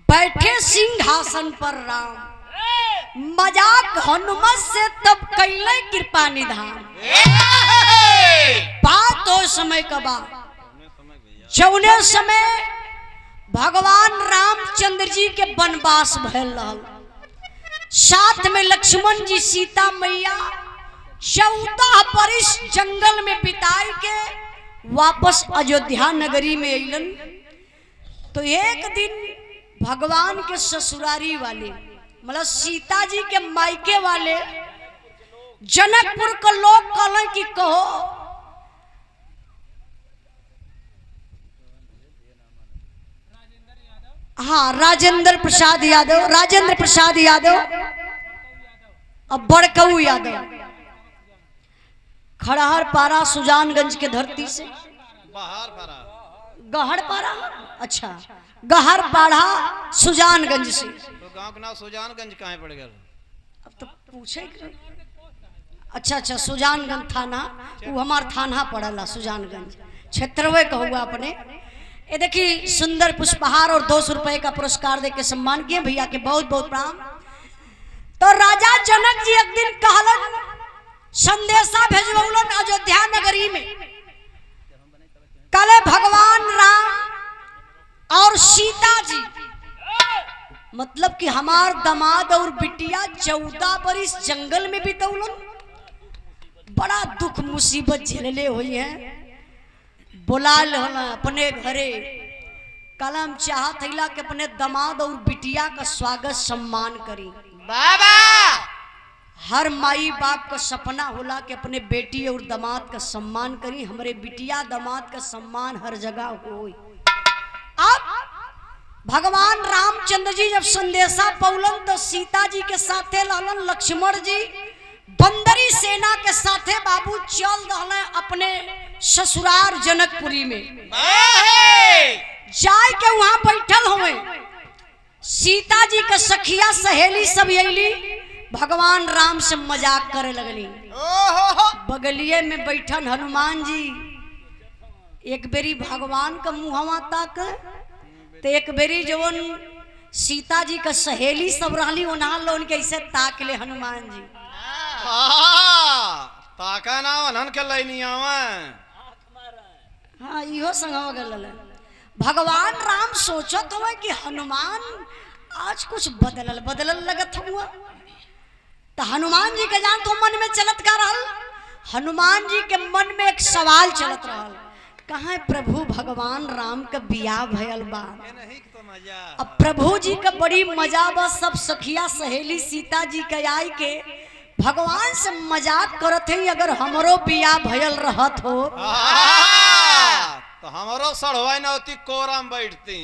बैठे सिंहासन पर राम, मजाक हनुमत से तब कैले कृपा निधान। बात तो समय का बात, जौने समय भगवान रामचंद्र जी के वनवास भयल रहल, साथ में लक्ष्मण जी सीता मैया 14 बरिस जंगल में बिताई के वापस अयोध्या नगरी में अइलन। तो एक दिन भगवान के ससुरारी वाले मतलब सीता जी के मायके वाले जनकपुर के लोग कहले कि कहो हाँ राजेंद्र प्रसाद यादव अब बड़कऊ यादव खड़हर पारा सुजानगंज के धरती से गहर पारा अच्छा गहर पारा सुजानगंज से। तो गांव का नाम सुजानगंज कहाँ पड़ गया? अब तो पूछे अच्छा सुजानगंज थाना वो हमार थाना पड़ला सुजानगंज क्षेत्रवे कहूँगा अपने। ये देखिए सुंदर पुष्पहार और 200 रुपए का पुरस्कार देके सम्मान किए भैया के बहुत बहुत प्रणाम। तो राजा जनक जी एक दिन कहलन संदेशा भेजवलन अयोध्या नगरी में, कले भगवान राम और सीता जी मतलब कि हमार दामाद और बिटिया 14 बरिस जंगल में बितौलन, बड़ा दुख मुसीबत झेलले हुई है। बुला अपने घरे कलम चाहत हिला के अपने दामाद और बिटिया का स्वागत सम्मान करी। बाबा हर माई बाप का सपना होला कि अपने बेटी और दामाद का सम्मान करी, हमारे बिटिया दामाद का सम्मान हर जगह हो। अब भगवान रामचंद्र जी जब संदेशा पौलन तो सीता जी के साथे लालन लक्ष्मण जी बंदरी सेना के साथे बाबू चल रहे अपने ससुराल जनकपुरी में। जाय के वहां बैठल हुए सीता जी के सखिया सहेली सब अली, भगवान राम से मजाक करे लगली। बगलिए में बैठल हनुमान जी एक बेरी भगवान का मुहवा ताक तो एक बेरी जवन सीता जी का सहेली सब रहली उन्हां लोन के ऐसे ताक ले हनुमान जी ताका ना वनन के लैनी आवा। हाँ इहो संगवा गल। भगवान राम सोचत हुए कि हनुमान आज कुछ बदलल लगत हुआ। तो हनुमान जी के जान तो मन में चलत का रहल, हनुमान जी के मन में एक सवाल चलत रहल, कहाँ प्रभु भगवान राम का बियाह भयल बा। अब प्रभु जी का बड़ी मजा बा, सब सखिया सहेली सीता जी के आई के भगवान से मजाक करत है, अगर हमरो बियाह भयल रहत हो तो हमरो सड़वाई नौती कोरम बैठती,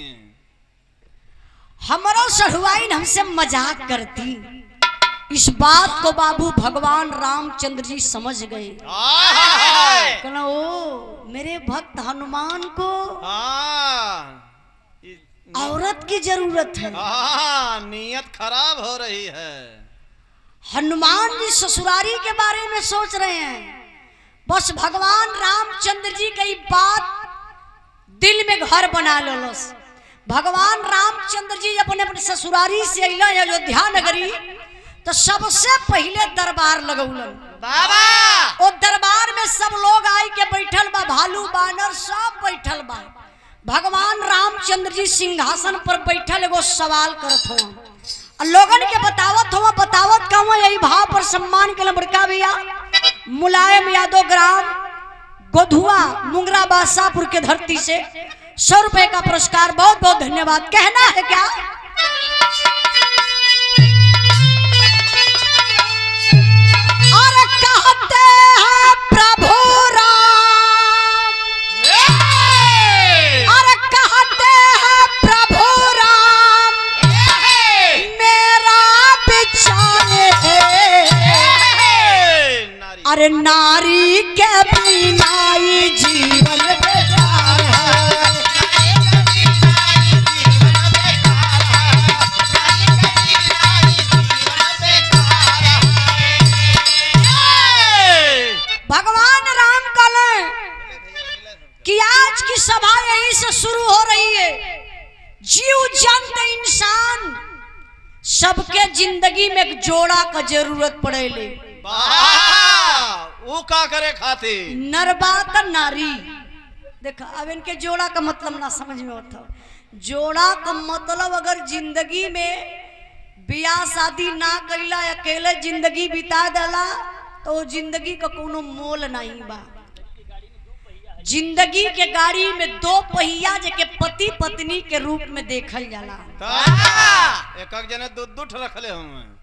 हमरो सड़वाई हमसे मजाक करती। इस बात को बाबू भगवान रामचंद्र जी समझ गए। कहना ओ मेरे भक्त हनुमान को औरत की जरूरत है, नीयत खराब हो रही है। हनुमान जी ससुरारी के बारे में सोच रहे हैं। बस भगवान रामचंद्र जी की बात दिल में घर बना लो। भगवान रामचंद्र जी अपने अपने ससुरारी से अइला अयोध्या नगरी तो सबसे पहले दरबार लगौलन। बाबा वो दरबार में सब लोग आई के बैठल बा, भालू बानर सब बैठल बा। भगवान रामचंद्र जी सिंहासन पर बैठल एगो सवाल करत हो, लोगन के बतावत कहूँ यही भाव पर सम्मान के बड़का भैया मुलायम यादव ग्राम गोधुआ मुंगरा बादशाहपुर के धरती से 100 रुपए का पुरस्कार, बहुत बहुत धन्यवाद। कहना है क्या? और कहते हैं प्रभु राम, और कहते हैं प्रभु राम मेरा बिछाने अरे नारी के बिना जीवन बेकार है। भगवान राम कले कि आज की सभा यहीं से शुरू हो रही है। जीव जन जानते इंसान सबके जिंदगी में एक जोड़ा का जरूरत पड़ेले। वो का करे खातिर नरबात नारी। देखा अब इनके जोड़ा का मतलब ना समझ में होता। जोड़ा का मतलब अगर जिंदगी में बियाह शादी ना कैला अकेले जिंदगी बिता देला तो जिंदगी का कोनो मोल नहीं बा। जिंदगी के गाड़ी में दो पहिया जेके पति पत्नी के रूप में देखल जाला। एक एक जने दूध रखले हम।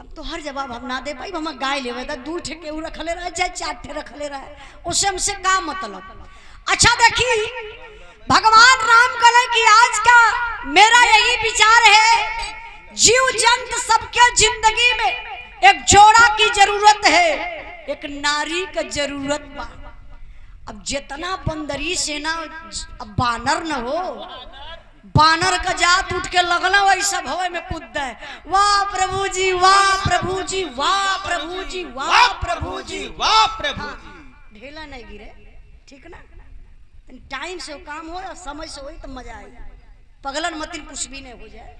अब तो हर जवाब हम ना दे पाई। हम गाय लेवे था 2 ठे केहू रखले रहे चाहे 4 ठे रखले रहे, उससे हमसे का मतलब। अच्छा देखी भगवान राम कहले कि आज का मेरा यही विचार है, जीव जंत सबके जिंदगी में एक जोड़ा की जरूरत है, एक नारी का जरूरत बा। अब जितना बंदरी सेना अब बानर न हो, बानर का जात उठ के लगना वैसा भवे में कूद है। वाह प्रभु जी, वाह प्रभु जी, वाह प्रभु जी, वाह प्रभु जी, वाह प्रभु जी। ढेला नहीं गिरे, ठीक ना। टाइम से काम हो और समय से हो तो मजा आई। पगलन मतिन कुछ भी नहीं हो जाए।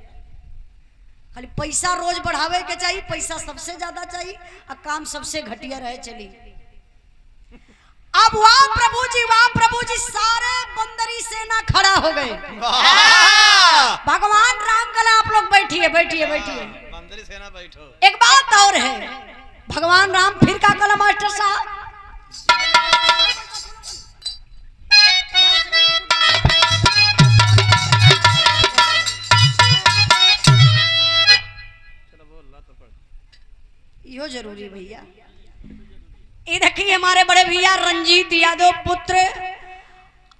खाली पैसा रोज बढ़ावे के चाहिए, पैसा सबसे ज्यादा चाहिए और काम सबसे घटिया रहे चली। अब वाह प्रभु जी सारे बंदरी सेना खड़ा हो गए। भगवान राम कहला आप लोग बैठिए बैठिए बैठिए। बंदरी सेना बैठो। एक बात और है, भगवान राम फिर का कहला मास्टर साहब, यो जरूरी भैया। ये देखिए हमारे बड़े भैया रंजीत यादव पुत्र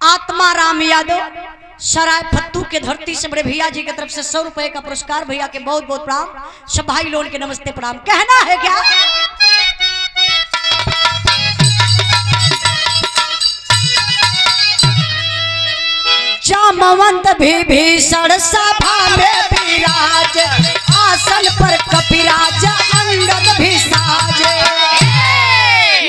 आत्मा राम यादव सराय फत्तू के धरती से बड़े भैया जी की तरफ से 100 रुपए का पुरस्कार। भैया के बहुत बहुत प्रणाम। सब भाई लोगों के नमस्ते प्रणाम। कहना है क्या, जामवंत भीषण सभा में विराज, आसन पर कपिराज अंगद भी साजे।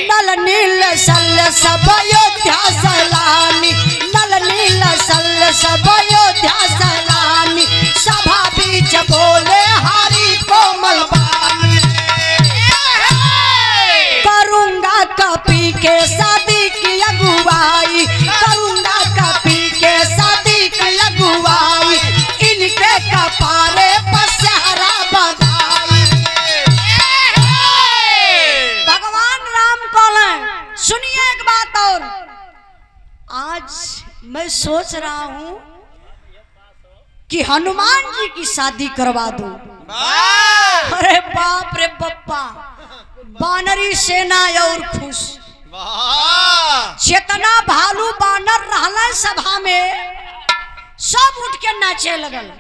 नल नील सल सब अयोध्या सलामी, नल नील सल सब अयोध्या सलामी। सभा बीच बोले हरि कोमल वाणी, करूंगा कपी के शादी की अगुवाई, करूंगा कपी के शादी की अगुवाई। इनके कपारे पर सहरा बधाई। भगवान राम बोले सुनिए एक बात और, आज मैं सोच रहा हूं कि हनुमान जी की शादी करवा दूं। अरे बाप रे बप्पा, बानरी सेना और खुश। जितना भालू बानर रहला सभा में सब उठ के नाचे लगल।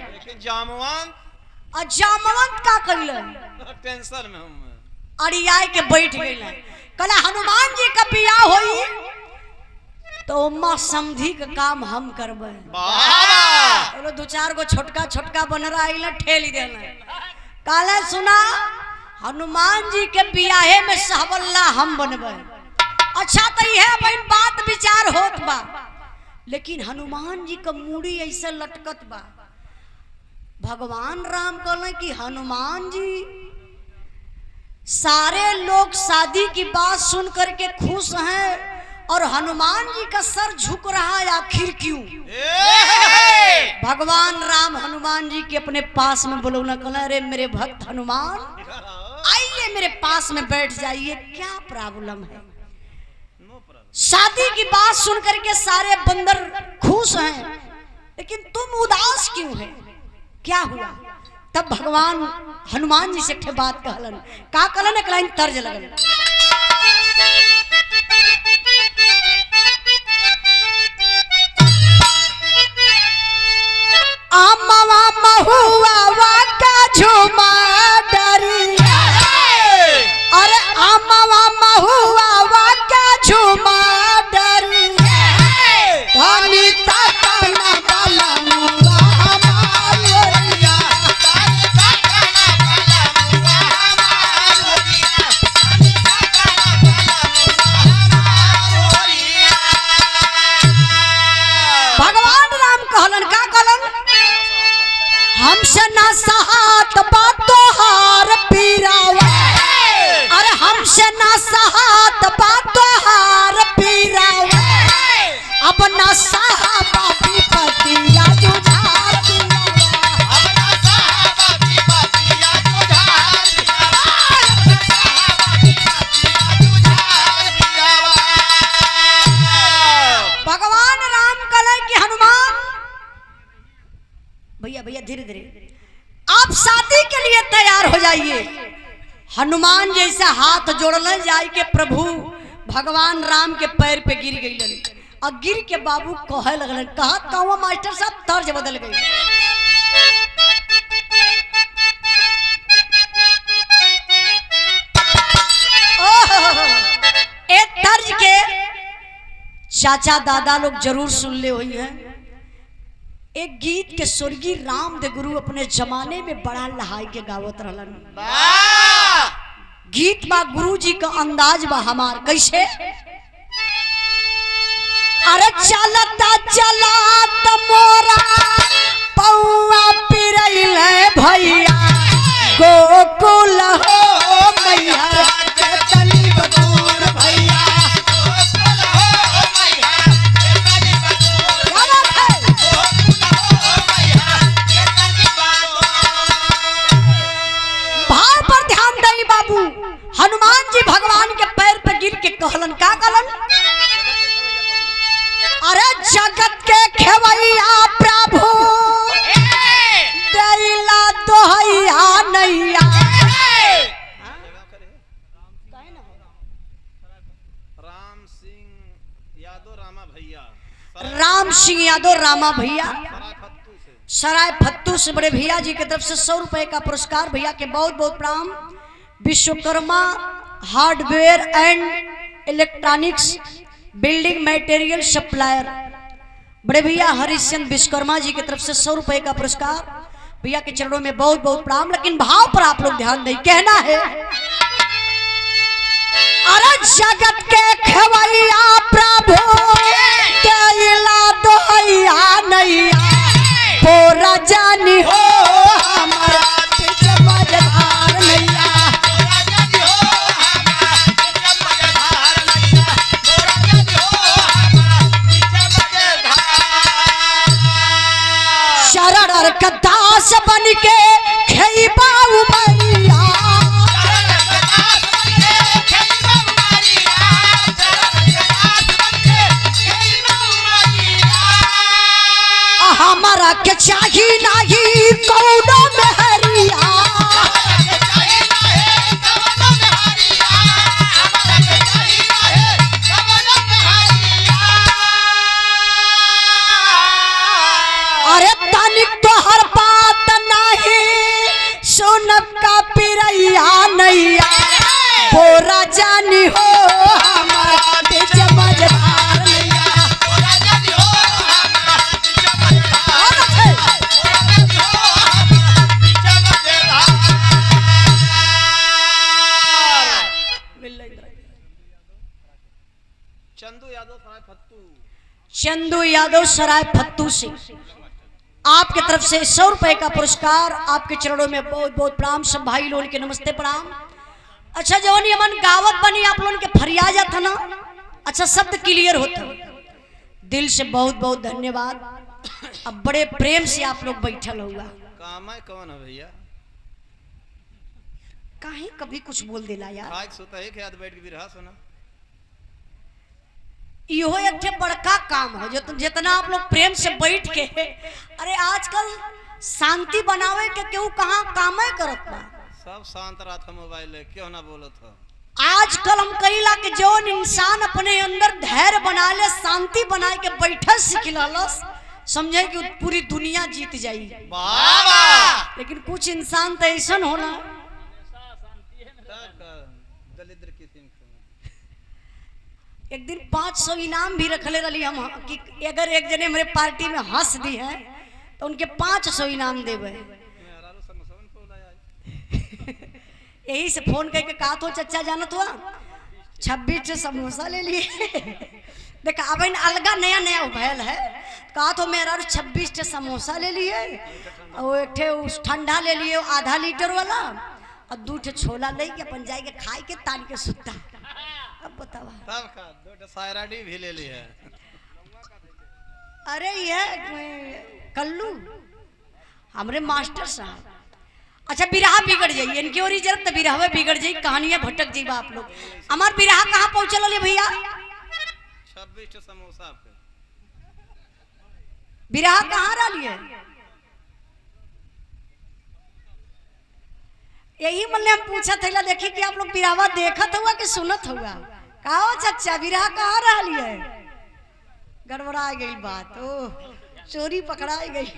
जामवंत और जामवंत का कइल टेंशन में हम अड़ियाए के बैठ गइल। कहला हनुमान जी का बियाह होई तो मां समधी का काम हम करबे। बोलो 2-4 गो छोटका छोटका बनरा आइल ठेली देला। कहला सुना हनुमान जी के बियाहे में सहबल्ला हम बनबे। अच्छा तो यह बहन बात विचार होत बा, लेकिन हनुमान जी का मूड़ी ऐसे लटकत बा। भगवान राम कहले कि हनुमान जी सारे लोग शादी की बात सुन करके खुश हैं और हनुमान जी का सर झुक रहा है, आखिर क्यों? भगवान राम हनुमान जी के अपने पास में बुलौना, कहला अरे मेरे भक्त हनुमान आइए मेरे पास में बैठ जाइए, क्या प्रॉब्लम है? शादी की बात सुन करके सारे बंदर खुश हैं, लेकिन तुम उदास क्यों है? क्या हुआ? तब भगवान हनुमान जी से बात कहलन। का कहलन? एक लाइन तर्ज लगल। आमा महुआ का झुमा डरिया, अरे आमा महुआ का झुमा डरिया, धनी तकना बलमुआ हमारिया, हमसे ना सहात बातो हार पीरावा, अरे हमसे ना सहात बातो हार पीरावा, अब ना सहा बापी पतिया जुझार पीरावा, अब ना साहबा की पतिया जुझार भगवान राम कले कि हनुमान भैया भैया धीरे धीरे आप शादी के लिए तैयार हो जाइए। हनुमान जैसे हाथ जोड़ने जाए के प्रभु भगवान राम के पैर पे गिर गई और गिर के बाबू कहे लगल, कहा कहूँ मास्टर साहब तर्ज बदल गई। एक तर्ज के चाचा दादा लोग जरूर सुन ले हुई हैं। एक गीत के स्वर्गीय रामदेव गुरु अपने जमाने में बड़ा लहाई के गावत रहलन। गीत बा गुरु जी का अंदाज बा हमार कैसे, अरे चलता चलात मोरा पौआ पिरैल भैया गोकुल हो मैया के तनी बदूर भैया, हनुमान जी भगवान के पैर पे गिर के कहलन, का कहलन, अरे जगत के खेवैया प्रभु दैला दोहैया नैया। राम सिंह यादव रामा भैया, राम सिंह यादव रामा भैया सराय फत्तू से बड़े भैया जी की तरफ से 100 रुपए का पुरस्कार। भैया के बहुत बहुत प्रणाम। Vishwakarma hardware and electronics building material supplier बड़े भैया हरिश्चंद्र विश्वकर्मा जी की तरफ से 100 रुपए का पुरस्कार। भैया के चरणों में बहुत बहुत प्रणाम। लेकिन भाव पर आप लोग ध्यान दें, कहना है, अरे जगत के खेवैया प्रभु दैला दोहैया नैया पोरा जानी हो हमारा मजधार नैया। शरण का दास बन के खेबा उमरिया, हमारा के चाही नहीं कौनो मेहरिया, अरे तनिक तो हर बात नहीं सुन का पिरैया नैया बोरा जानी हो हमारा बीच मझधार नैया। चंदू यादव सराय फत्तू से आपके तरफ से 100 रुपए का पुरस्कार। आपके चरणों में बहुत बहुत प्रणाम। सब भाई लोगों के नमस्ते प्रणाम। अच्छा जवानी अमन गावत बनी आप लोगों के फरिया जाता ना, अच्छा शब्द क्लियर होता, दिल से बहुत बहुत धन्यवाद। अब बड़े प्रेम से आप लोग बैठल हुआ काम है कौन है भैया, काहे कभी कुछ बोल देला यार। आज सोता है कि याद बैठ के भी रहा सुना, इहो एक ठे बड़का काम है जो जितना आप लोग प्रेम से बैठ के, अरे आजकल शांति बनावे के केहू कहाँ काम करत बा, सब शांत रहा था मोबाइल क्यों ना बोलो था। आजकल हम कहिला कि जौन इंसान अपने अंदर धैर्य बना ले, शांति बनाए के बैठे सीख लस, समझे कि पूरी दुनिया जीत जाई। लेकिन कुछ इंसान तो ऐसा होला दलिद्र की एक दिन 500 इनाम भी रखले रही हम कि अगर एक जने हमारे पार्टी में हंस दी है तो उनके 500 इनाम देवे। यही से फोन करके कहा तो चचा जानत हुआ 26 से समोसा ले लिए। देखा अब अलगा नया नया उभैल है, कहा तो मेरा 26 टे समोसा ले लिए और एक ठे उस ठंडा ले लिए आधा लीटर वाला और 2 ठे छोला ले के अपन जाए के खाए के तान के सुता। अब बतावा तब का 2 टे सायराडी भी ले ली है। अरे ये कल्लू हमरे मास्टर साहब। अच्छा बिरहा बिगड़ जाइए इनकी ओर जरूरत बिरहा बिगड़ जाई कहानियां भटक जाइए आप लोग। हमार बिरहा कहाँ पहुंचल है भैया? 26 टे समोसा पे बिरहा कहाँ रही है? यही मन हम पूछा था देखी कि आप लोग बिरहावा देखत हुआ कि सुनत हुआ? कहा चचा बिरहा कहाँ रही है? गड़बड़ा गई बात। ओ चोरी पकड़ा गई।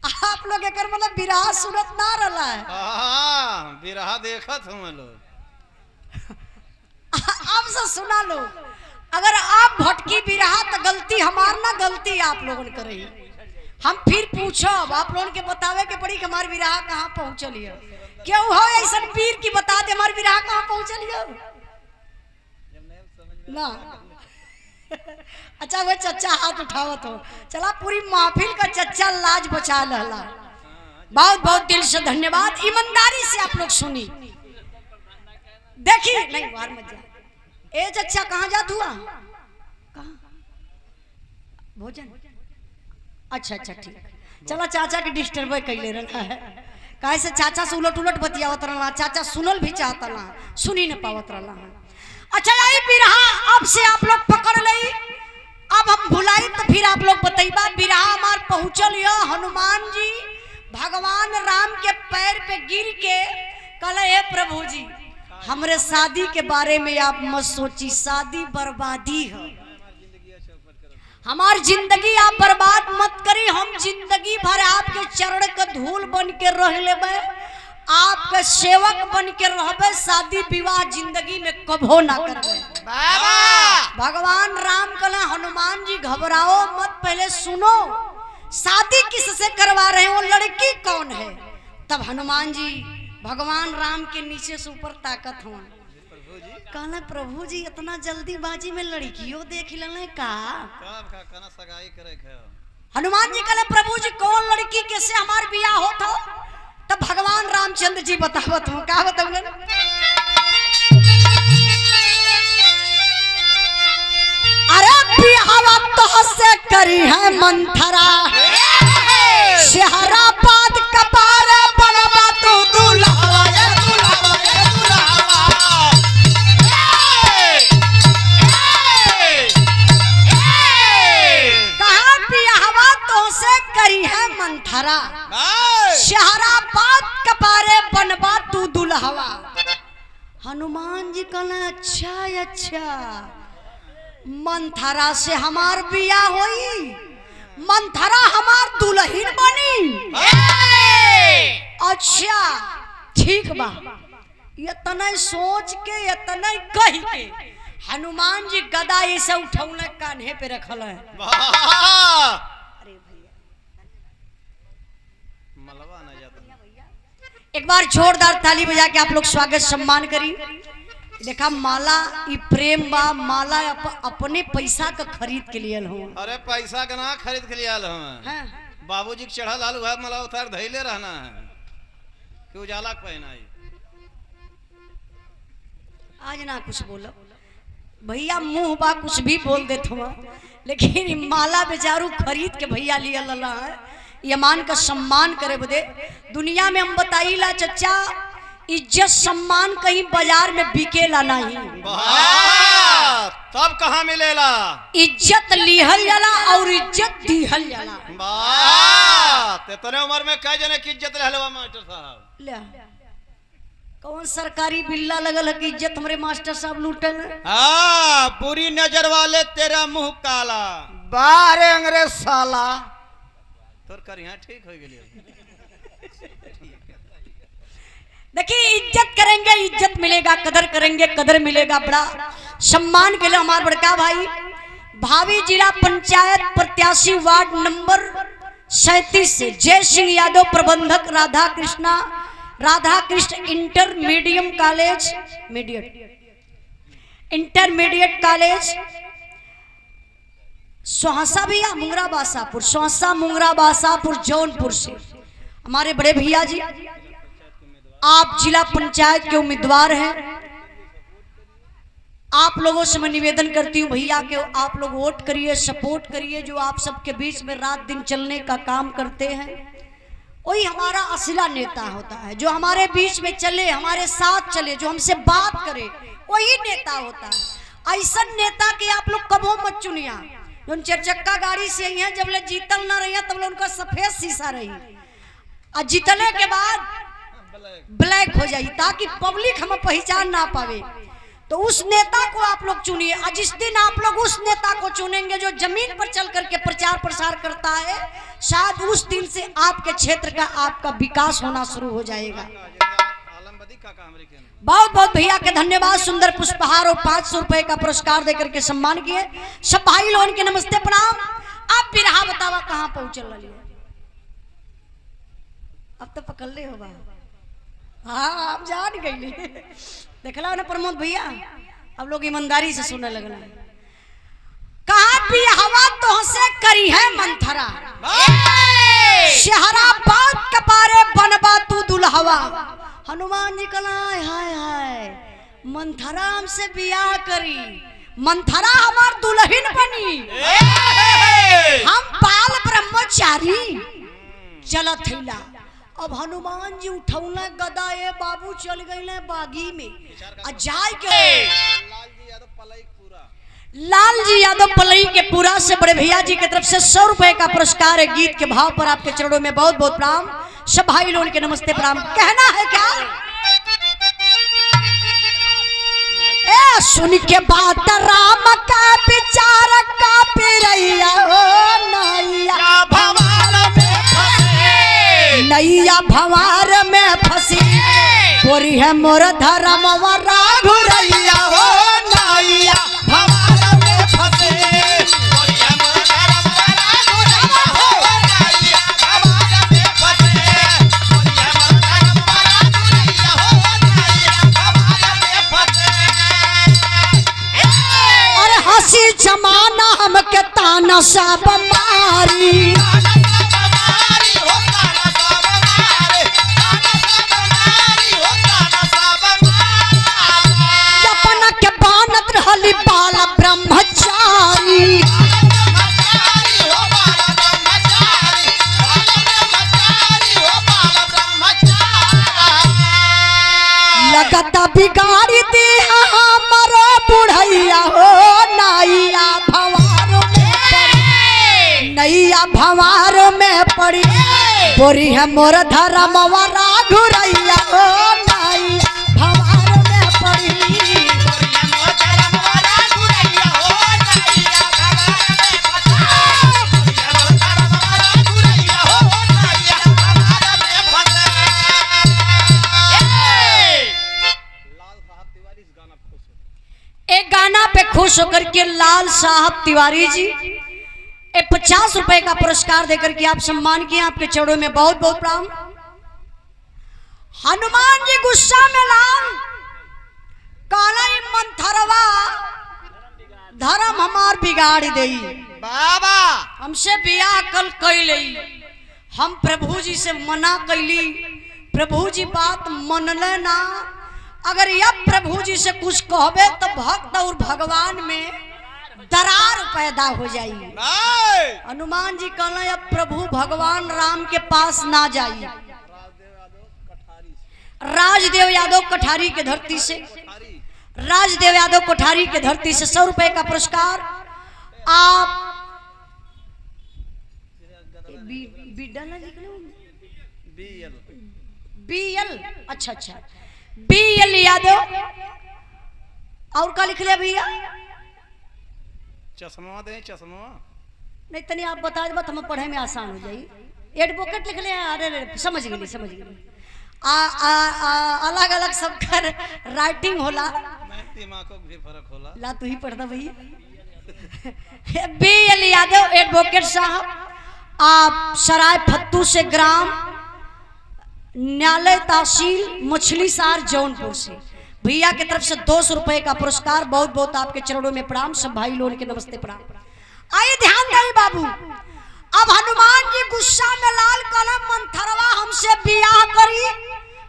आप लोग एक मतलब बिरहा सुनत ना रहा है। हाँ बिरहा देखत हूँ लोग। अब से सुना लो अगर आप भटकी बिरहा तो गलती हमार ना गलती आप लोगों ने करे। हम फिर पूछो आप लोगों के बतावे के पड़ी कि हमार बिरहा कहाँ पहुँचल है। क्यों हो ऐसा पीर की बता दे हमार बिरहा कहाँ पहुँचल है ना। अच्छा वो चचा हाथ उठावत हो चला पूरी महफिल का चचा लाज बचा लहला। बहुत बहुत दिल से धन्यवाद। ईमानदारी से आप लोग सुनी देखी नहीं बाहर मत जा। ए चचा कहाँ जात हुआ? कहाँ भोजन? अच्छा अच्छा ठीक चला चाचा के डिस्टर्ब कैले रहा है। काहे से चाचा से उलट उलट बतियावत रहा। चाचा सुनल भी चाहता ना सुनी न पावत रहा। अच्छा यही बिरहा अब से आप लोग पकड़ लई। अब हम भुलाई तो फिर आप लोग बताइबा। बिरहा हमार पहुंचल यो हनुमान जी भगवान राम के पैर पे गिर के कल हे प्रभु जी हमरे शादी के बारे में आप मत सोची। शादी बर्बादी है। हमार जिंदगी आप बर्बाद मत करी। हम जिंदगी भर आपके चरण का धूल बन के रह लेबे आपके सेवक बन के रहबे। शादी विवाह जिंदगी में कभो ना करबे। भगवान राम कहला हनुमान जी घबराओ मत पहले सुनो शादी किससे करवा रहे हैं वो लड़की कौन है। तब हनुमान जी भगवान राम के नीचे से ऊपर ताकत हुआ कहना प्रभु जी इतना जल्दीबाजी में लड़कियों देख ले का। हनुमान जी कहले प्रभु जी कौन लड़की कैसे हमार बियाह होता? तब भगवान रामचंद्र जी बतावत हूँ क्या बताऊंगा। अरे बिहावा तो से करी है मंथरा शहराबाद कपार बनवा तू दूल्हा कहा बिहावा तो से करी है मंथरा शहराबाद कपारे बनवा तू दुल्हवा। हनुमान जी कहना अच्छा अच्छा मंथरा से हमार बियाह होई मंथरा हमार दुल्हन बनी। अच्छा ठीक बा। इतना सोच के इतना कह के हनुमान जी गदा ऐसे उठौले कान्हे पे रखल है। अरे भैया एक बार जोरदार ताली बजा के आप लोग स्वागत सम्मान करी। देखा माला ई प्रेम बा माला अपने पैसा का खरीद के लिए हो। अरे पैसा का ना खरीद के लिए आल हम बाबूजी के चढ़ा लालू है मला उतार धैले रहना है कि उजाला पहनाई। आज ना कुछ बोलो भैया मुंह बा कुछ भी बोल देत हुआ लेकिन माला बेचारू खरीद के भैया लिया लला है। ये मान का सम्मान करे बदे दुनिया में हम बताइला चचा इज्जत सम्मान कहीं बाजार में बिकेला नहीं। तब कहाँ मिलेला? इज्जत लिहल जाला और इज्जत दिहल जाला। तेरे उम्र में कई जने की इज्जत रहलवा मास्टर साहब। ले कौन सरकारी बिल्ला लगल है कि इज्जत हमारे मास्टर साहब लूटल? हाँ बुरी नजर वाले तेरा मुंह काला बारे अंग्रेज साला तोर कर यहाँ ठीक हो गई। देखिए इज्जत करेंगे इज्जत मिलेगा कदर करेंगे कदर मिलेगा। बड़ा सम्मान के लिए हमारे बड़का भाई भावी जिला पंचायत प्रत्याशी वार्ड नंबर 37 से जय सिंह यादव प्रबंधक राधा कृष्ण इंटरमीडिएट कॉलेज सोहसा भैया मुंगरा बासापुर, सोहसा मुंगरा बासापुर जौनपुर से हमारे बड़े भैया जी, आप जिला पंचायत के उम्मीदवार हैं। आप लोगों से मैं निवेदन करती हूँ भैया के आप लोग वोट करिए, सपोर्ट करिए। जो आप सबके बीच में रात दिन चलने का काम करते हैं वही हमारा असला नेता होता है। जो हमारे बीच में चले, हमारे साथ चले, जो हमसे बात करे, वही नेता होता है। ऐसा नेता के आप लोग कबो मत चुनिया। जो चार चक्का गाड़ी से आई है, जब ले जीतल ना रही तब ले उनका सफेद शीशा रही, और जीतने के बाद ब्लैक हो जाए, ताकि पब्लिक हमें पहचान ना पावे। तो उस नेता को आप लोग चुनिए। और जिस दिन आप लोग उस नेता को चुनेंगे जो जमीन पर चल करके प्रचार प्रसार करता है, शायद उस दिन से आपके क्षेत्र का आपका विकास होना शुरू हो जाएगा। बहुत बहुत भैया के धन्यवाद। सुंदर पुष्पहार और 500 रुपए का पुरस्कार देकर के सम्मान किए। सब भाई लोगों के नमस्ते प्रणाम। आप बिरहा बतावा कहाँ पहुंचल रही है? अब तो पकड़ ले होगा। हाँ आप जान गई। देखला ना प्रमोद भैया, अब लोग ईमानदारी से सुनने लगना। कहा भी हवा तो से करी है मंथरा, शहरा बात कपारे बनबा तू दुल्हवा। हनुमान जी कला हाय हाय मंथरा हमसे बियाह करी, मंथरा हमार दुल्हन बनी, हम बाल ब्रह्मचारी चलत हिला। अब हनुमान जी उठौना गदा ए बाबू चल गए बागी में, जाय के लाल जी यादव पलई के पूरा से बड़े भैया जी की तरफ से 100 रुपए का पुरस्कार है। गीत के भाव पर आपके चरणों में बहुत बहुत प्रणाम। सब भाई लोगों के नमस्ते प्रणाम। कहना है क्या? ए सुन के बात राम का विचार का पिरैया ओ नैया भवार में फंसी, नैया भवार में फंसी, गोरी है मोर धर्म वरा घुरैया ओ नैया भवार में फंसी, गोरी है मोर धर्म वरा घुरैया ओ नैया भवार में फंसी, गोरी है मोर धर्म वरा घुरैया ओ नैया भवार में फंसी। अरे हंसी जमाना हमके ताना सब मारी, रहली बाल ब्रह्मचारी, लगता बिगाड़ी दी हमारो बुढ़ैया हो नैया भवार में पड़ी, नैया भवार में पड़ी, बोरी है मोर धर्म वरा घुरैया हो नैया भवार में पड़ी। एक गाना पे खुश होकर के लाल साहब तिवारी जी 50 रुपए का पुरस्कार देकर के आप सम्मान किए। आपके चरणों में बहुत बहुत प्रणाम। हनुमान जी गुस्सा में लाल काला मंथरवा धर्म हमार बिगाड़ देई, बाबा हमसे बियाह कल कैली, हम प्रभु जी से मना कैली, प्रभु जी बात मनले ना। अगर यह प्रभु जी से कुछ कहबे तो भक्त और भगवान में दरार पैदा हो जाएगी। हनुमान जी कहले अब प्रभु भगवान राम के पास ना जाइए। राजदेव यादव कठारी के धरती से, राजदेव यादव कोठारी के धरती से 100 रुपए का पुरस्कार। आप बीएल अच्छा अच्छा बीएल यादव। और क्या लिख लिया भैया? चश्मा दे चश्मा नहीं तनी आप बता दे, हमें पढ़े में आसान हो जाए। एडवोकेट लिख लिया। अरे समझ गई समझ गई। अलग अलग सबका राइटिंग होला, दिमाग को भी फर्क होला। ला तू ही पढ़ता भैया। बीएल यादव एडवोकेट साहब, आप सराय फत्तू से ग्राम न्यायालय तहसील मछली सार जौनपुर से भैया की तरफ से 200 रुपए का पुरस्कार। बहुत बहुत आपके चरणों में प्रणाम। सब भाई लोगों के नमस्ते प्रणाम। आइए ध्यान दें बाबू। अब हनुमान जी गुस्सा में लाल कलम मंथरवा हमसे बियाह करी,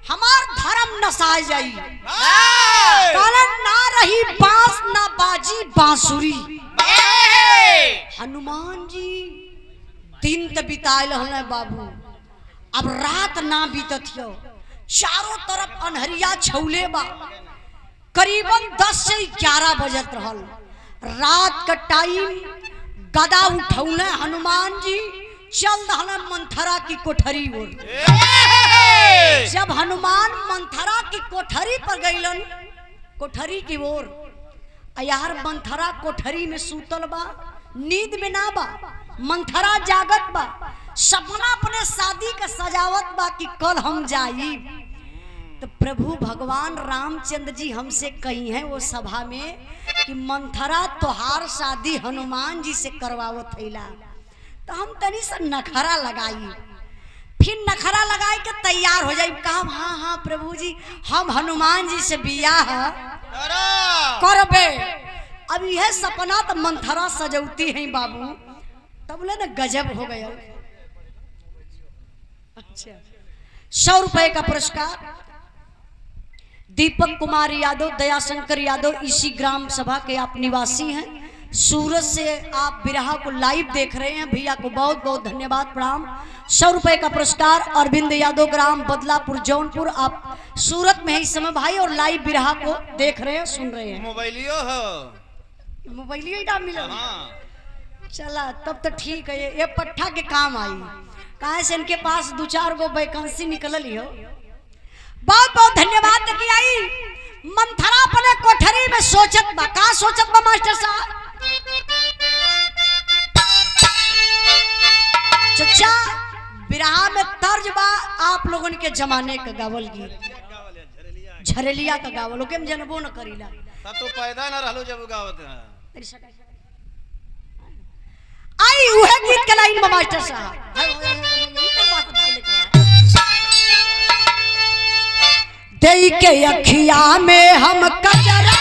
हमार धर्म नसा जाई। कलन ना रही बांस ना बाजी बांसुरी। हनुमान जी दिन त बितायल हल बाबू, अब रात ना बीतत हो। चारों तरफ अनहरिया छौले बा, करीबन 10 से 11 बजत रहल। रात का टाइम गदा उठौले हनुमान जी चल दहले मंथरा की कोठरी ओर। जब हनुमान मंथरा की कोठरी पर गईलन, कोठरी की ओर, यार मंथरा कोठरी में सूतल बा, नींद में ना बा, मंथरा जागत बा, सपना अपने शादी का सजावत बा कि कल हम जाई। तो प्रभु भगवान रामचंद्र जी हमसे कही हैं वो सभा में कि मंथरा तोहार शादी हनुमान जी से करवावत हैला। तो हम तनी सा नखरा लगाई, फिर नखरा लगाई के तैयार हो जाई। कहा हाँ हाँ प्रभु जी हम हनुमान जी से बियाह करबे। अब यह सपना तो मंथरा सजौती है बाबू, तब बोले ना गजब हो गया। अच्छा 100 रुपए का पुरस्कार दीपक कुमार यादव, दयाशंकर यादव, इसी ग्राम सभा के आप निवासी हैं। सूरत से आप बिरहा को लाइव देख रहे हैं, भैया को बहुत बहुत धन्यवाद प्रणाम। 100 रुपए का पुरस्कार अरविंद यादव, ग्राम बदलापुर जौनपुर। आप सूरत में है इस समय भाई और लाइव बिरहा को देख रहे हैं, सुन रहे हैं। मोबाइलियो डाल मिला। चला तब तो ठीक है, ये पट्ठा के काम आई। कहा से इनके पास 2-4 गो वैकेंसी निकल ही हो। बहुत बहुत धन्यवाद की आई। मंथरा अपने कोठरी में सोचत बा, का सोचत बा मास्टर साहब? चचा बिरहा में तर्ज बा आप लोगन के जमाने का गावल गीत, झरेलिया का गावल के हम जनबो न करीला। तब तो पैदा न रहलो जब गावत है। आई उहे गीत के लाइन में मास्टर साहब। देई के अखिया में हम कजरा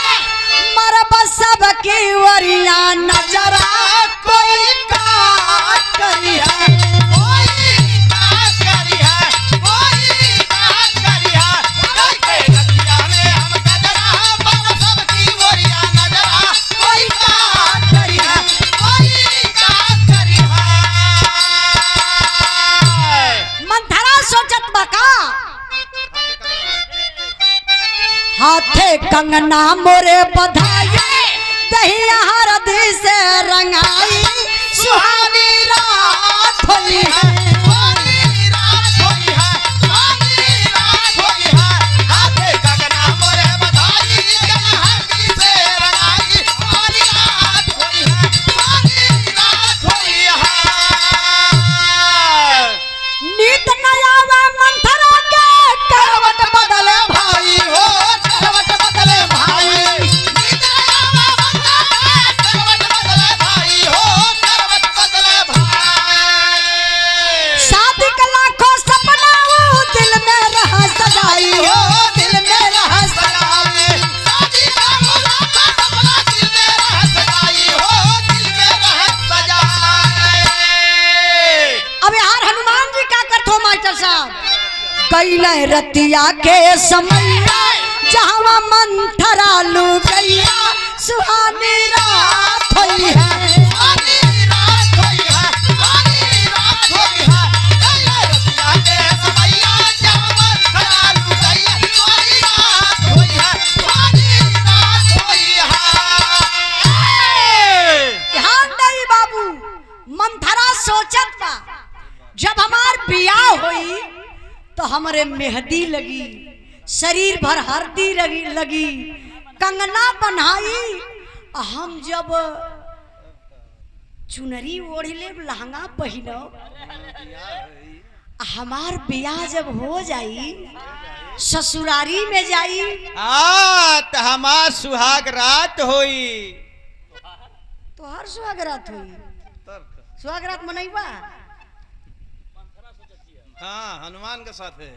मरब सब की वरिया नजरा, कोई का करिया कोई का करिया कोई का करिया। देई के अखिया में हम कजरा मरब सब की वरिया नजरा, कोई का करिया कोई का करिया। मंथरा सोचत बका हाथे कंगना मोरे बधाई, दहिया हरदी से रंगाई, सुहानी रात होई है, सुहानी रात होई है, सुहानी रात होई है। हाथे कंगना मोरे बधाई, दहिया हरदी से रंगाई, सुहानी रात होई है, सुहानी रात होई है। नीत नयावा मंथरा के करवट बदले भाई हो, कैले रतिया के समय जहाँ मंथरा लू गैया, सुहानी रात होई है, सुहानी रात होई है, सुहानी रात होई है। कैले रतिया के समय जहाँ मंथरा लू गैया, सुहानी रात होई है, सुहानी रात होई है। ध्यान दई बाबू, मंथरा सोचत बा जब हमार बियाह होई तो हमरे मेहंदी लगी, शरीर भर हल्दी लगी, कंगना बनाई। हम जब चुनरी ओढ़ले लहंगा पहनो, हमार बियाह जब हो जाई ससुरारी में जाई, तो हमार सुहाग रात होई। तो हर सुहाग रात होई, सुहाग रात मनैबा। हाँ हनुमान के साथ है।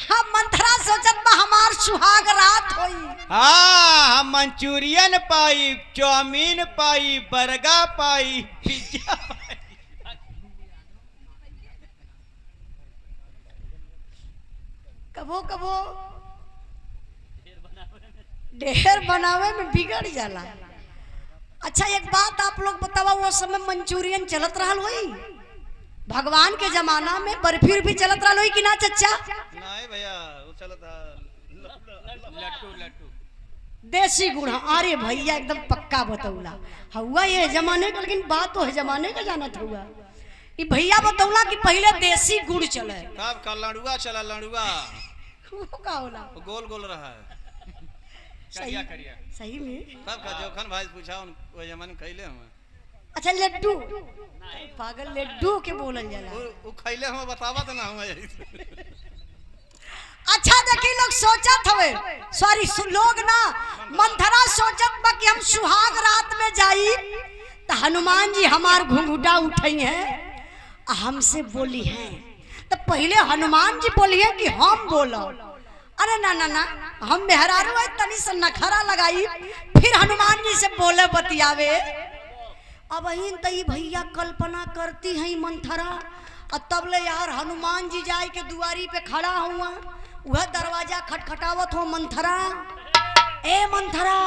हम मंथरा सोचत बा हमार सुहाग रात होई। हाँ हम मंचूरियन पाई, चाउमीन पाई, बर्गर पाई, पिज्जा पाई। कबो कबो ढेर बनावे में बिगड़ जाला। अच्छा एक बात आप लोग बतावा, वो समय मंचूरियन चलत रहल होई? भगवान के जमाना में बर्फी भी चलत रहल होई कि ना चच्चा? नहीं भैया वो चलता लट्टू लट्टू देसी गुड़। अरे भैया एकदम पक्का बतौला हुआ ये जमाने का, लेकिन बात तो है जमाने का जानत हुआ। ये भैया बतौला कि पहले देसी गुड़ चले। कब का लड़ुआ चला, लड़ुआ वो का होला? वो गोल गोल रहा है। सही करिया सही में। कब का जोखन भाई पूछा वो जमाने खैले हम। अच्छा लड्डू, पागल लड्डू के बोलल जाला। वो खैले हम बतावा तो ना हम। अच्छा देखी लोग सोचत हवे, सॉरी लोग ना मंथरा सोचत बा कि हम सुहाग रात में जाई तो हनुमान जी हमार घुंघुटा उठाई है, हमसे बोली है। तो पहले हनुमान जी बोली है कि हम बोलो। अरे ना ना ना, हम मेहरारू है तनी से नखरा लगाई, फिर हनुमान जी से बोले बतियावे। अब अहिन तई भैया कल्पना करती है मंथरा, और तब ले यार हनुमान जी जाए के दुआरी पे खड़ा हुआ, वह दरवाजा खटखटावत हो। मंथरा, ए मंथरा,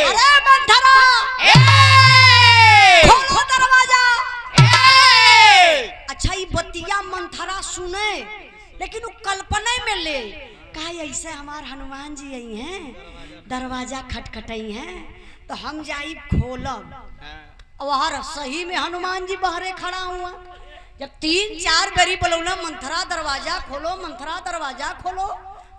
अरे मंथरा, खोलो दरवाजा। अच्छा ये बतिया मंथरा सुने, लेकिन वो कल्पना में ले कहा ऐसे हमार हनुमान जी आई हैं, दरवाजा खटखटाई हैं, तो हम जाई खोलब। और सही में हनुमान जी बाहरे खड़ा हुआ। जब 3-4 बेरी बोलौला मंथरा दरवाजा खोलो, मंथरा दरवाजा खोलो,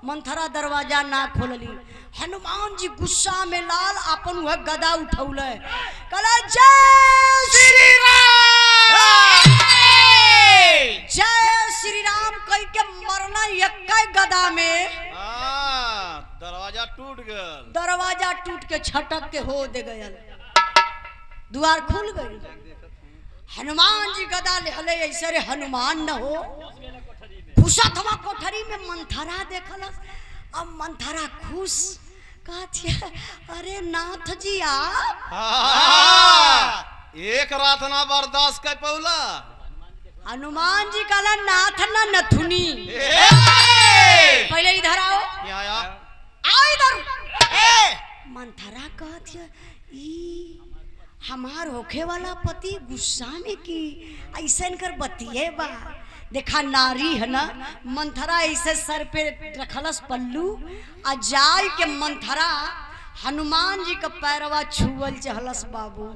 मंथरा दरवाजा ना खोलली। हनुमान जी गुस्सा में लाल अपन वह गदा उठौले, कहला जय श्री राम, जय श्री राम कह के मरना एक गदा में। दरवाजा टूट गया, दरवाजा टूट के छटक के हो दे गया, द्वार खुल गई। हनुमान जी गदा ले हले ऐसे रे हनुमान न हो घुसत हवा कोठरी में। मंथरा देखलस, अब मंथरा खुश कहती है अरे नाथ जी आप एक रात ना बर्दाश्त कर पौला। हनुमान जी कहला नाथ ना नथुनी, पहले इधर आओ, आओ इधर। मंथरा कहती है ई हमार होखे वाला पति गुस्सा में की ऐसे कर बतिए बा। देखा नारी है ना, मंथरा ऐसे सर पे रखलस पल्लू, आ जाय के मंथरा हनुमान जी का पैरवा छुअल चहलस बाबू।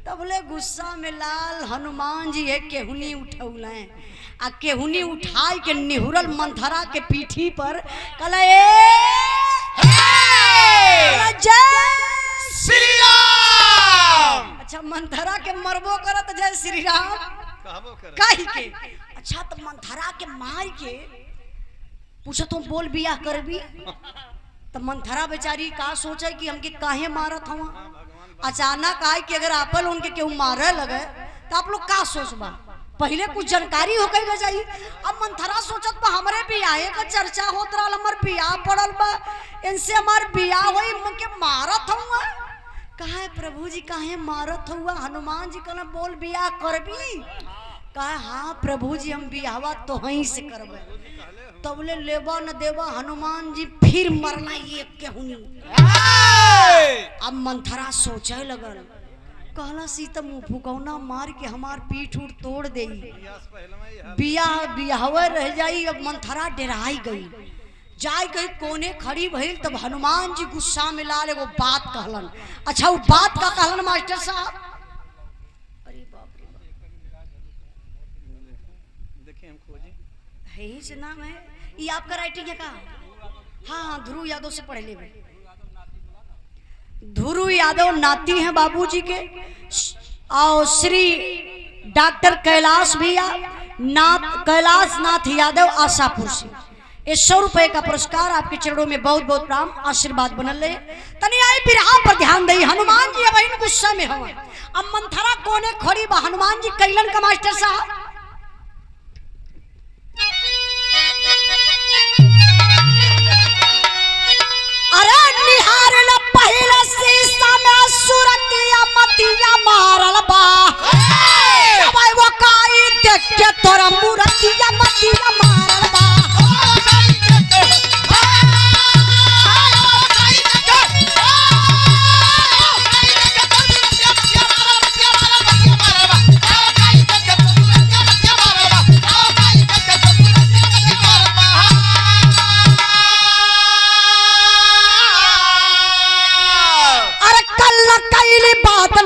तबले गुस्सा में लाल हनुमान जी एक केहुनी उठौले, आ केहुनी उठाई के निहुरल मंथरा के पीठी पर, कहला जय श्री राम। अच्छा मंथरा के मरबो करत जय श्री राम काहे के। अच्छा तो मंथरा के मार के पूछो तुम बोल बियाह करबी, तो मंथरा बेचारी का सोचे कि हमके काहे मारत हवा। अचानक आए कि अगर आपल उनके केहू मारे लगे तो आप लोग का सोचबा, पहले कुछ जानकारी हो गई जाई। अब मंथरा सोचत बा हमरे बियाहे का चर्चा होत रहल, हमर बियाह पड़ल बा, इनसे हमार बियाह होई, मुके मारत हुआ। कहे प्रभु जी काहे मारत हुआ? हनुमान जी कहना बोल बियाह करबी? कहे हाँ प्रभु जी हम बियाहवा तो वहीं से करबे। तबले लेबा न देबा हनुमान जी फिर मरना ये केहुनी। अब मंथरा सोचे लगल, कहला सीता मुँह फुकौना मार के हमार पीठ उठ तोड़ दे, बियाहवे रह जाई। अब मंथरा डराई गई, जाय गई कोने खड़ी भइल। तब हनुमान जी गुस्सा में लाल एगो बात कहलन। अच्छा वो बात का कहलन मास्टर साहब? अरे बाप रे बाप, देखिए हम खोजी है ही से नाम है ये आपका राइटिंग है का? हाँ हाँ ध्रुव यादव से पढ़े ले। ध्रुव यादव नाती हैं बाबूजी के, और श्री डॉक्टर कैलाश भैया कैलाश नाथ यादव आशापुर से। ये 100 रुपए का पुरस्कार आपके चरणों में बहुत बहुत प्रणाम, आशीर्वाद बनल रहे। तनी आई बिरहा पर ध्यान दई। हनुमान जी अब इन गुस्सा में हवा, अब मंथरा कोने खड़ी बा। हनुमान जी कैलन का मास्टर साहब जतिया मतिया मारल बा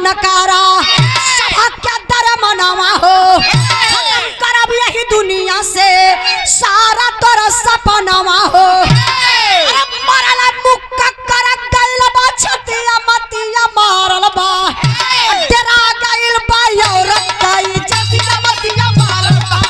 नकारा सभा क्या दर मनावा हो करब यही दुनिया से सारा तोरा सपनावा हो मरल मुक्का कर गइल बा छतिया मतिया मारल बा डरा गइल बा औरत कई छतिया मतिया मारल बा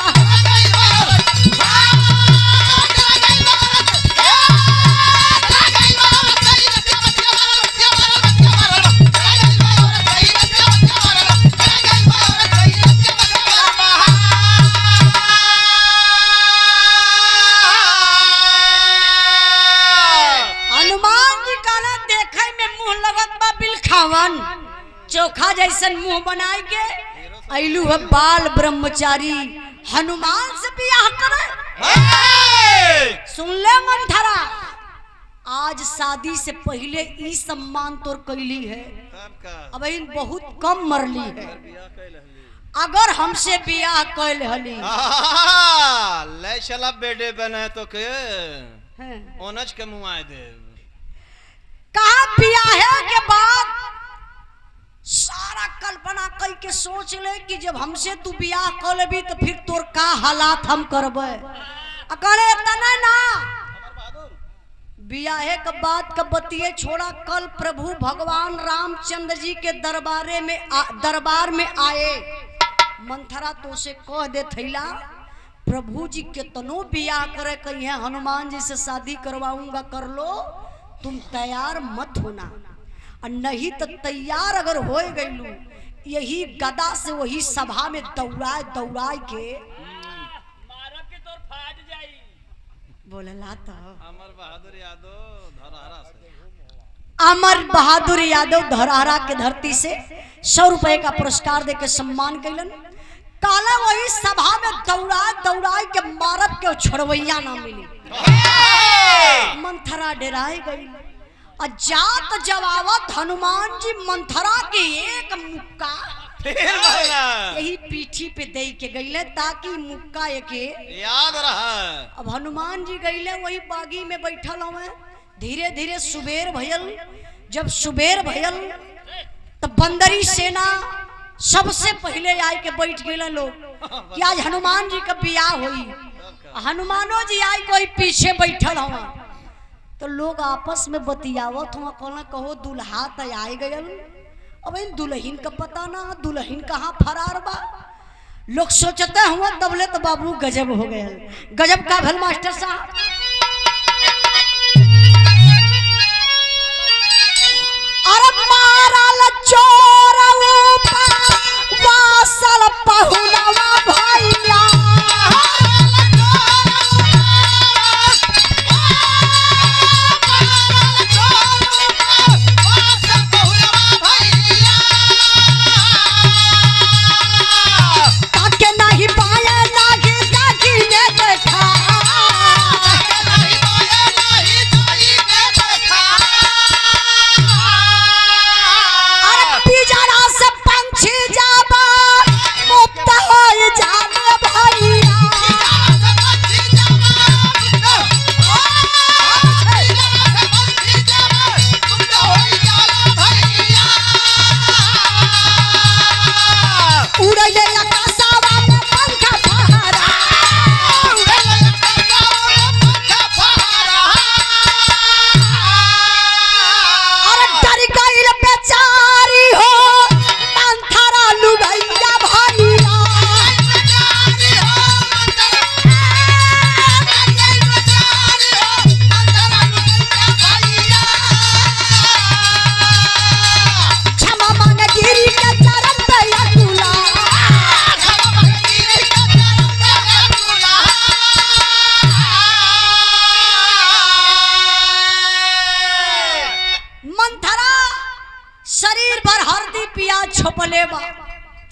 चोखा जैसन मुंह बनाए के ऐलू है बाल ब्रह्मचारी हनुमान से बियाह करे। सुन ले मंथरा, आज शादी से पहले ई सम्मान तोर कैली है, अब इन बहुत कम मरली है। अगर हमसे बियाह कैल हली ले चला बेटे बने तो के ओनज के मुआए दे। कहा बियाह के बाद सारा कल्पना कई के सोच ले कि जब हमसे तू बियाह कर लेबी तो फिर तोर का हालात हम करबे। अकले तना ना बियाहे के बाद का बतिये छोड़ा। कल प्रभु भगवान रामचंद्र जी के दरबार में आए। मंथरा तो से कह दे थैला प्रभु जी के तनो बियाह करे कही है, हनुमान जी से शादी करवाऊंगा, कर लो, तुम तैयार मत होना। और नहीं तो तैयार अगर हो गईलू यही गदा से वही सभा में दौड़ाए दौड़ाए के बोलला। तो अमर बहादुर यादव धरहरा के धरती से 100 रुपए का पुरस्कार देकर सम्मान कैलन। काला वही सभा में दौड़ाए दौड़ाए के मारब के छोड़वैया ना मिली। मंथरा डराई गई। जात जवावत हनुमान जी मंथरा के एक मुक्का यही पीठी पे दे के गईले ताकि मुक्का एके याद रहा। अब हनुमान जी गईले वही बागी में बैठल हवे। धीरे धीरे सुबेर भयल। जब सुबेर भयल तो बंदरी सेना सबसे पहले आए के बैठ गए लोग कि आज हनुमान जी का बियाह हुई। हनुमानो जी आई कोई पीछे बैठल हवा तो लोग आपस में बतियावत हुआ, कहना कहो दुल्हा तो आए गयल। अब इन दुल्हन का पता ना दुल्हन कहाँ फरार बा। लोग सोचते हुआ तबले तो बाबू गजब हो गया। गजब का भल मास्टर साहब। अरे मारल चोर वासल पहुलवा भैया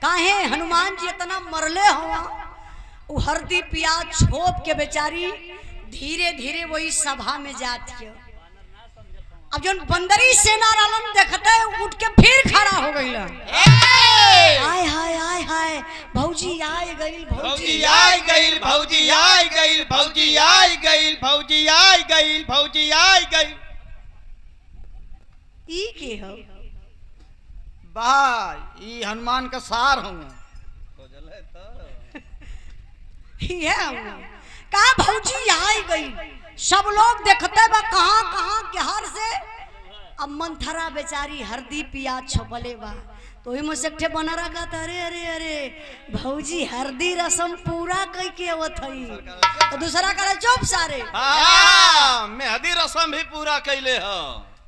काहे हनुमान जी इतना मरले हुआ वो हल्दी प्याज छोप के बेचारी धीरे धीरे वही सभा में जाती है। अब जो बंदरी सेना रालन देखते उठ के फिर खड़ा हो गई। हाय हाय हाय हाय भौजी आए गई, भौजी आई गई, भौजी आई गई, भौजी आई गई, भौजी आई गई, भौजी आई गई। ई के हो भाई ई हनुमान का सार हूँ। कहा भौजी आई गई, सब लोग देखते बा कहाँ कहाँ के हर से। अब मंथरा बेचारी हरदी प्याज छपले बा तो ही मुझसे बना रखा था। अरे अरे अरे भौजी हरदी रसम पूरा कई के आवत हई तो दूसरा करे चुप सारे। मेहदी रसम भी पूरा कैले हो।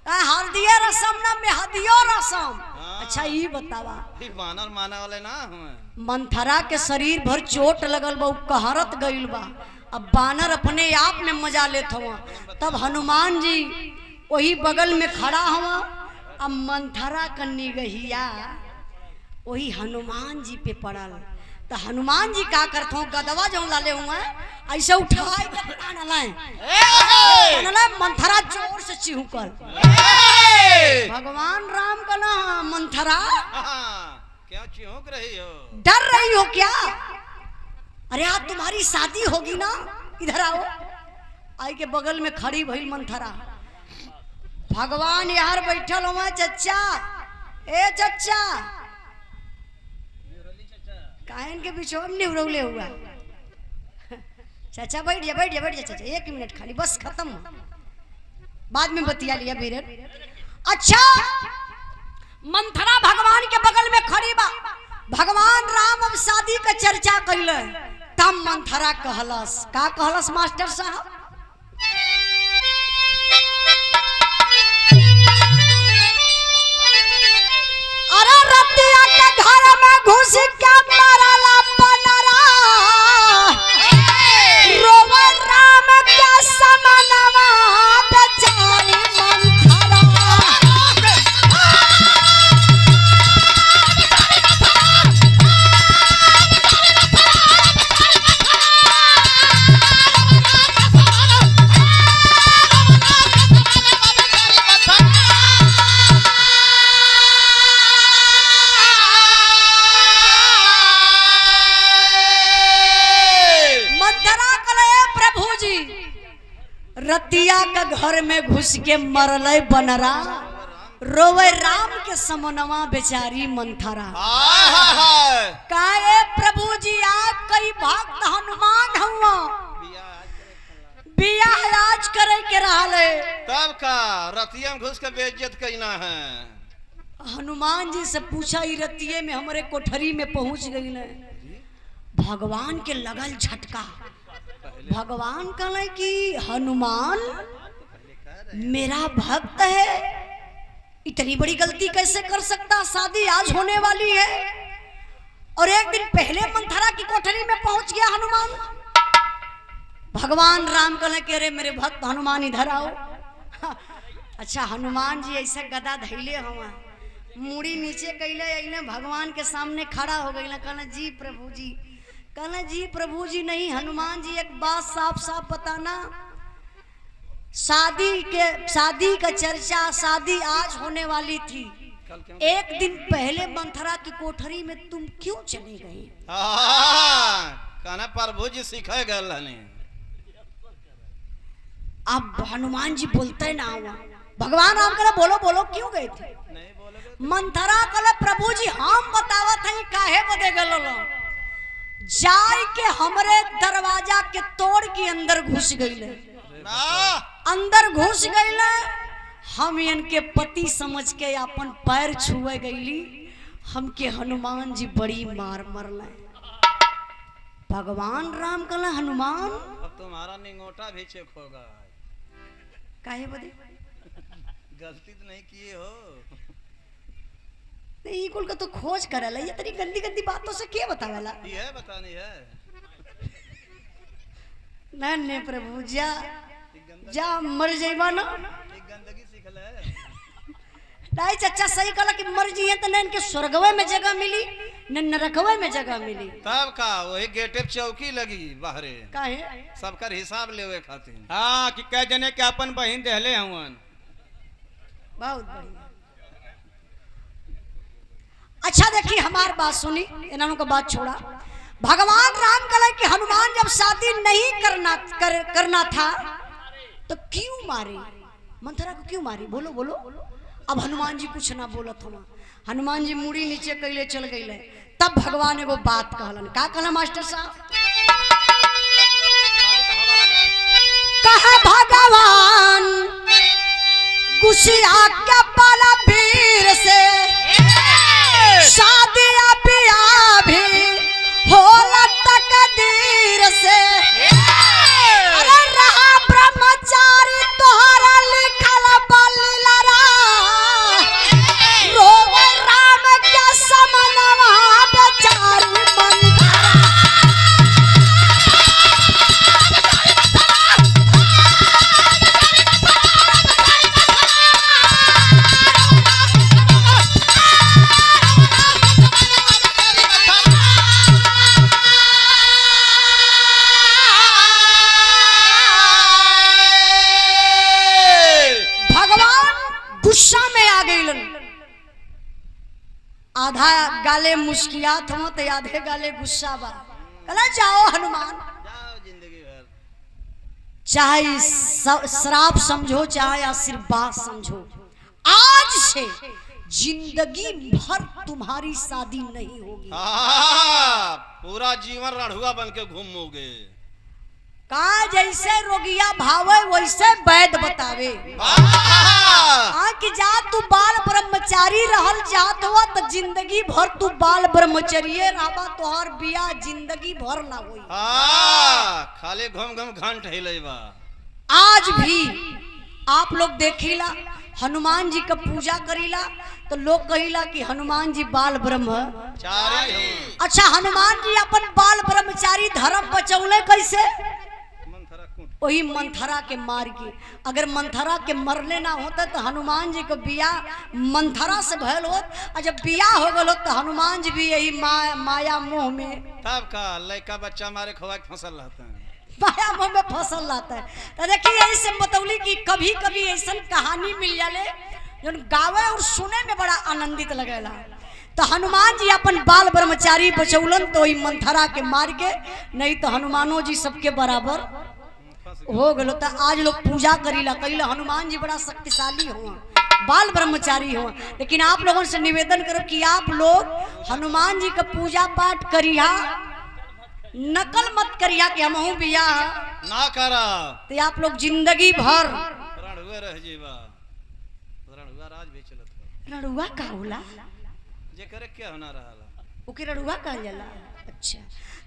हल्दिया रसम ना मेहदियो रसम। अच्छा ये बतावा बानर माना वाले ना हमें। मंथरा के शरीर भर चोट लगल बा, कहरत गइल बा। अब बानर अपने आप में मजा लेत हवा। तब हनुमान जी वही बगल में खड़ा हवा। अब मंथरा का निगहिया वही हनुमान जी पे पड़ल तो हनुमान जी का करत हो गदवा जो लाले हुआ ऐसे उठाए मंथरा जोर से चिहुकल। भगवान राम का ना मंथरा क्या चिहुक रही हो? डर रही हो क्या? अरे आज तुम्हारी शादी होगी ना, इधर आओ। आई के बगल में खड़ी भइल मंथरा। भगवान यार बैठल हुआ। चच्चा ए चच्चा कायन के बीच में निवरौले हुआ। चाचा बैठ जा बैठ जा बैठ जा चाचा, 1 मिनट खाली बस खत्म, बाद में बतिया लिया बीरन। अच्छा मंथरा भगवान के बगल में खड़ी बा। भगवान राम अब शादी का चर्चा कैले तब मंथरा कहलस। का कहलस मास्टर साहब? अरे रतिया के घर में घुस के मरला बनरा रोवे राम के समनवा बेचारी मंथरा। रतिया का घर में घुस के मरले बनरा रोवे राम के समनवा बेचारी मंथरा। काहे प्रभु जी आप कई भक्त हनुमान हुआ बियाह आज करे के रहले तब का रतिया में घुस के बेइज्जत कईना है। हनुमान जी से पूछा ई रतिये में हमारे कोठरी में पहुंच गई ने। भगवान के लगल झटका। भगवान कहले कि हनुमान मेरा भक्त है, इतनी बड़ी गलती कैसे कर सकता? शादी आज होने वाली है और एक दिन पहले मंथरा की कोठरी में पहुंच गया हनुमान। भगवान राम कहले कि अरे मेरे भक्त हनुमान इधर आओ। अच्छा हनुमान जी ऐसे गदा धैले हुआ, मुड़ी नीचे कैले अइले भगवान के सामने खड़ा हो गई। कहना जी प्रभु जी, कहना जी प्रभु जी नहीं हनुमान जी एक बात साफ साफ बताना। शादी का चर्चा, शादी आज होने वाली थी, एक दिन पहले मंथरा की कोठरी में तुम क्यों चली गई? कहना प्रभु जी सिखाए गए। अब हनुमान जी बोलते ना हुआ। भगवान राम कहले बोलो बोलो क्यों गए थे? मंथरा कहले प्रभु जी हम बतावत हई काहे बदे गलो। जाय के हमरे दरवाजा के तोड़ के अंदर घुस गईले। अंदर घुस गईले हम इनके पति समझ के अपन पैर छुए गईली। हमके हनुमान जी बड़ी मार मरले। भगवान राम कहले हनुमान अब तुम्हारा निंगोटा भी चेक होगा। काहे बदे? गलती तो नहीं किए हो। नहीं कुल का तो खोज करला, ये तेरी गंदी गंदी बातों से क्या बतावेला? ये है बतानी है। नहीं प्रभु जा जा मर जाइबा ना। एक गंदगी सीखल है। राय चचा सही कहला कि मर जिए तो न इनके स्वर्गवे में जगह मिली न नरकवे में जगह मिली। तब का वही गेटे पे चौकी लगी बाहरे काहे सबकर हिसाब लेवे खातिर। हाँ कि कह जने के अपन बहिन देहले हवन। बहुत बढ़िया। अच्छा देखिए हमार बात सुनी, इन्होंने को बात छोड़ा। भगवान राम कहला कि हनुमान जब शादी नहीं करना था तो क्यों मारी मंथरा को, क्यों मारी बोलो बोलो। अब हनुमान जी कुछ ना बोलत हुआ, हनुमान जी मुड़ी नीचे कैले चल गईले। तब भगवान एगो बात कहलन, का कहला मास्टर साहब? कहा भगवान गुस्सा के पाला वीर से शादी बियाह भी होला तकदीर से। अरे रहा ब्रह्मचारी तोहरा लिखल बलिलरा रोवे राम के समनवा बेचारी मंथरा। गुस्सा में आ गईलन, आधा गाले मुस्कियात हो तो आधे गाले गुस्सा बा। कहला जाओ हनुमान, जाओ जिंदगी भर, चाहे श्राप समझो चाहे आशीर्वाद समझो, आज से जिंदगी भर तुम्हारी शादी नहीं होगी। पूरा जीवन रढ़ुआ बन के घूमोगे। का जैसे रोगिया भावे वैसे वैद बतावे। कि जा तू बाल ब्रह्मचारी रहल जात हुआ तो जिंदगी भर तू बाल ब्रह्मचर्य रहबा, तोहर बिया जिंदगी भर ना होई। खाली घूम घूम घंट हिले बा। आज भी आप लोग देखिला हनुमान जी का पूजा करीला तो लोग कहिला कि हनुमान जी बाल ब्रह्मचारी चारी। अच्छा हनुमान जी अपन बाल ब्रह्मचारी धर्म बचौले कैसे? वही मंथरा के मार के। अगर मंथरा के मरले ना होता तो हनुमान जी को बिया मंथरा से भयल होत, और जब बिया हो गल तो हनुमान जी भी यही माया मोह में, तब का लड़का बच्चा मारे खोआ के फसल रहता है, माया मोह में फसल रहता है। तो देखिए ऐसे बतौली कि कभी कभी ऐसा कहानी मिल जाले जो गावे और सुने में बड़ा आनंदित लगेला। तो हनुमान जी अपन बाल ब्रह्मचारी बचौलन तो वही मंथरा के मार के, नहीं तो हनुमानो जी सबके बराबर हो गलो। तो आज लोग पूजा करीला करीला हनुमान जी बड़ा शक्तिशाली हुआ, बाल ब्रह्मचारी हुआ। लेकिन आप लोगों से निवेदन करो कि आप लोग हनुमान जी का पूजा पाठ करिया, नकल मत करिया कि हम बिया ना करा तो आप लोग जिंदगी भर रढ़ुआ रह जीवा। रढ़ुआ राज भी चलत है। रड़ुआ का होला जे करे क्या होना रहला ओके रड़ुआ कहल जाला। अच्छा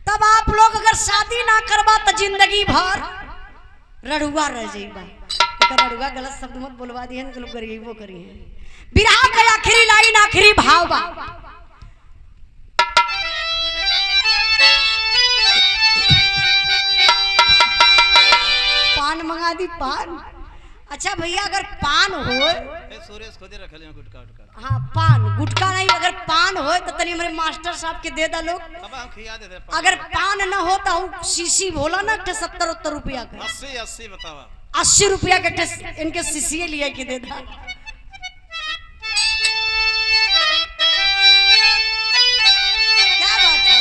तब आप लोग अगर शादी ना करबा तो जिंदगी भर रड़ुआ रह जाइबा। रड़ुआ गलत शब्द मत बोलवा दिए तो लोग गरीबो करी है। बिरहा का आखिरी लाइन आखिरी भाव बा, पान मंगा दी पान। अच्छा भैया अगर पान हो सुरेश खुदे रख लिया गुटका उटका। हाँ पान गुटका नहीं, अगर पान हो तो तनी हमारे मास्टर साहब के दे दा लोग। अब हम खिया देते। अगर पान न हो तो सीसी भोला ना 70-80 रुपया का, 80 बतावा 80 रुपया के इनके सीसी लिया के दे दा। क्या बात है।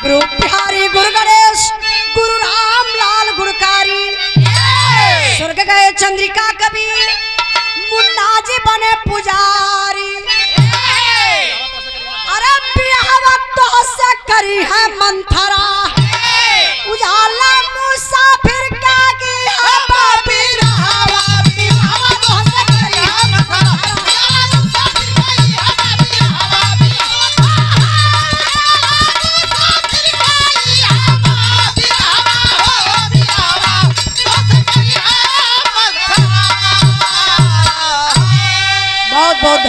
गुरु बिहारी गुरु गणेश गुरु राम लाल गुणकारी, स्वर्ग गए चंद्रिका कवि मुन्ना जी बने पुजारी। अरे बिहावा तो से करी है मंथरा, उजाला मुसाफिर का की है बाबी रहावा। बिहावा तो से करी है मंथरा, उजाला मुसाफिर का की है बाबी रहावा। बहुत बहुत